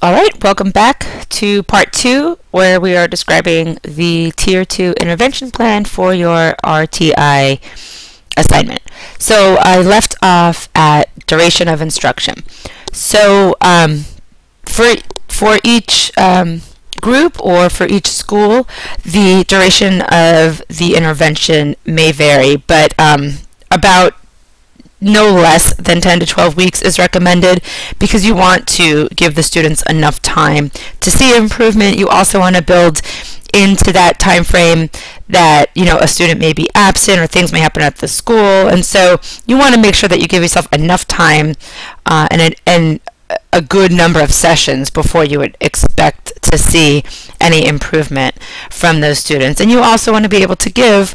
All right, welcome back to part 2, where we are describing the Tier 2 intervention plan for your RTI assignment. So I left off at duration of instruction. So for each group or for each school, the duration of the intervention may vary, but about no less than 10 to 12 weeks is recommended, because you want to give the students enough time to see improvement. You also want to build into that time frame that, you know, a student may be absent or things may happen at the school, and so you want to make sure that you give yourself enough time and a good number of sessions before you would expect to see any improvement from those students. And you also want to be able to give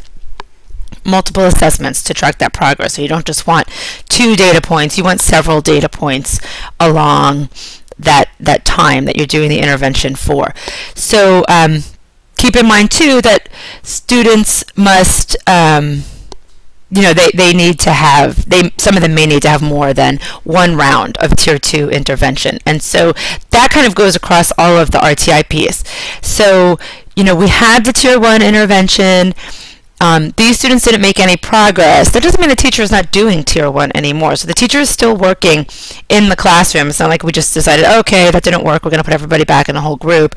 multiple assessments to track that progress. So you don't just want 2 data points, you want several data points along that time that you're doing the intervention for. So keep in mind too that students must they need to have, some of them may need to have more than one round of Tier 2 intervention. And so that kind of goes across all of the RTI piece. So, we had the Tier 1 intervention. These students didn't make any progress. That doesn't mean the teacher is not doing Tier 1 anymore. So the teacher is still working in the classroom. It's not like we just decided, okay, that didn't work, we're going to put everybody back in a whole group.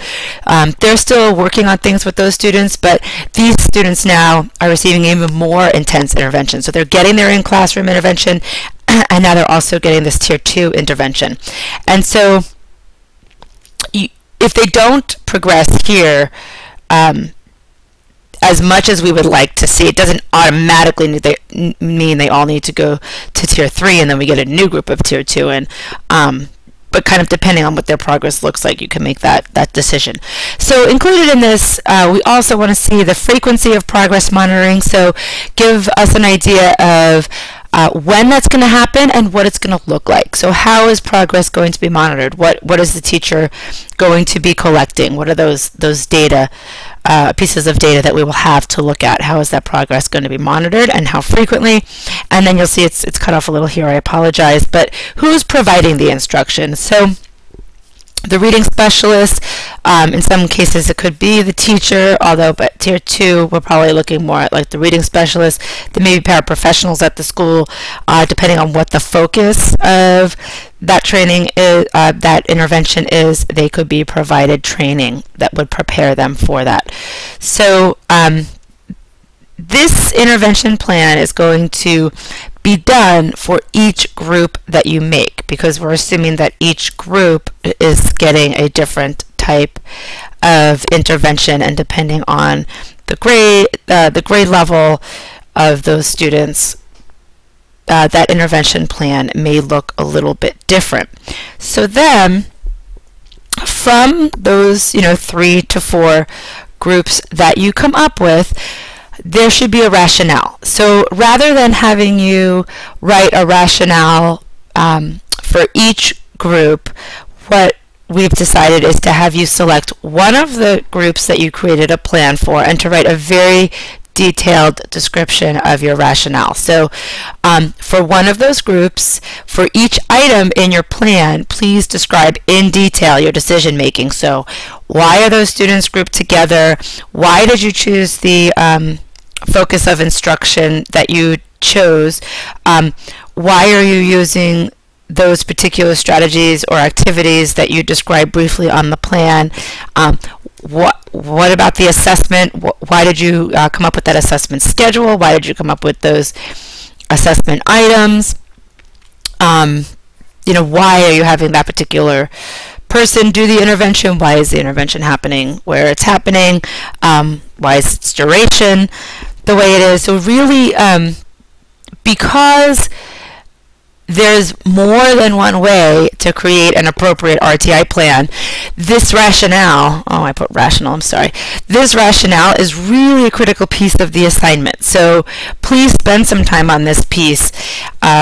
They're still working on things with those students, but these students now are receiving even more intense intervention. So they're getting their in-classroom intervention, and now they're also getting this Tier 2 intervention. And so if they don't progress here, as much as we would like to see, it doesn't automatically mean they all need to go to Tier 3 and then we get a new group of Tier 2. And but kind of depending on what their progress looks like, you can make that decision. So included in this, we also want to see the frequency of progress monitoring. So give us an idea of when that's going to happen and what it's going to look like. So how is progress going to be monitored? What is the teacher going to be collecting? What are those data, pieces of data that we will have to look at? How is that progress going to be monitored and how frequently? And then you'll see it's cut off a little here, I apologize, but who's providing the instruction? So the reading specialist, in some cases it could be the teacher, although but Tier 2 we're probably looking more at like the reading specialist. There may be paraprofessionals at the school, depending on what the focus of that training is, that intervention is. They could be provided training that would prepare them for that. So this intervention plan is going to be done for each group that you make, because we're assuming that each group is getting a different type of intervention, and depending on the grade level of those students, that intervention plan may look a little bit different. So then from those 3 to 4 groups that you come up with, there should be a rationale. So rather than having you write a rationale for each group, what we've decided is to have you select one of the groups that you created a plan for and to write a very detailed description of your rationale. So for one of those groups, for each item in your plan, please describe in detail your decision making. So why are those students grouped together? Why did you choose the focus of instruction that you chose? Why are you using those particular strategies or activities that you described briefly on the plan? What about the assessment? Why did you come up with that assessment schedule? Why did you come up with those assessment items? Why are you having that particular person do the intervention? Why is the intervention happening where it's happening? Why is its duration the way it is? So really, because there's more than one way to create an appropriate RTI plan, this rationale, I put rational, I'm sorry. This rationale is really a critical piece of the assignment. So please spend some time on this piece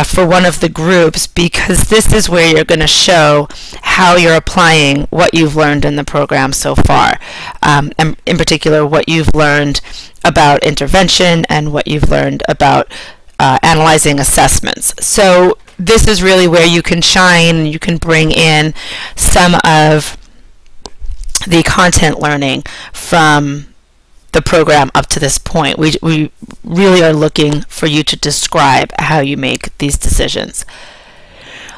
for one of the groups, because this is where you're going to show how you're applying what you've learned in the program so far, and in particular what you've learned about intervention and what you've learned about analyzing assessments. So this is really where you can shine and you can bring in some of the content learning from the program up to this point. We really are looking for you to describe how you make these decisions.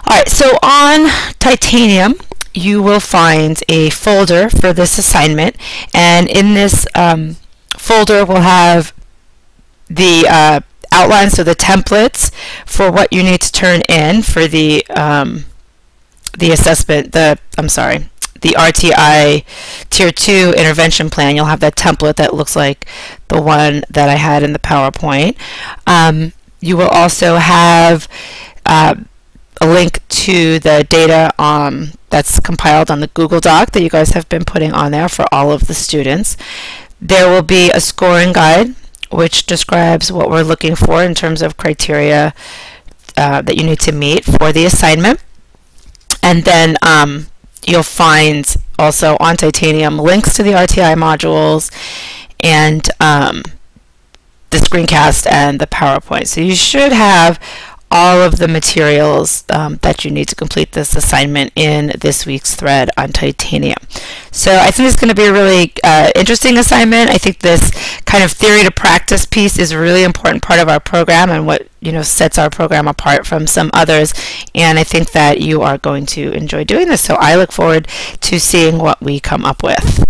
Alright, so on Titanium, you will find a folder for this assignment, and in this folder we'll have the outlines, so the templates for what you need to turn in for the assessment, the RTI Tier 2 intervention plan. You'll have that template that looks like the one that I had in the PowerPoint. You will also have a link to the data that's compiled on the Google Doc that you guys have been putting on there for all of the students. There will be a scoring guide which describes what we're looking for in terms of criteria that you need to meet for the assignment. And then you'll find also on Titanium links to the RTI modules and the screencast and the PowerPoint. So you should have all of the materials that you need to complete this assignment in this week's thread on Titanium. So I think it's going to be a really interesting assignment. I think this kind of theory to practice piece is a really important part of our program and what sets our program apart from some others, and I think that you are going to enjoy doing this. So I look forward to seeing what we come up with.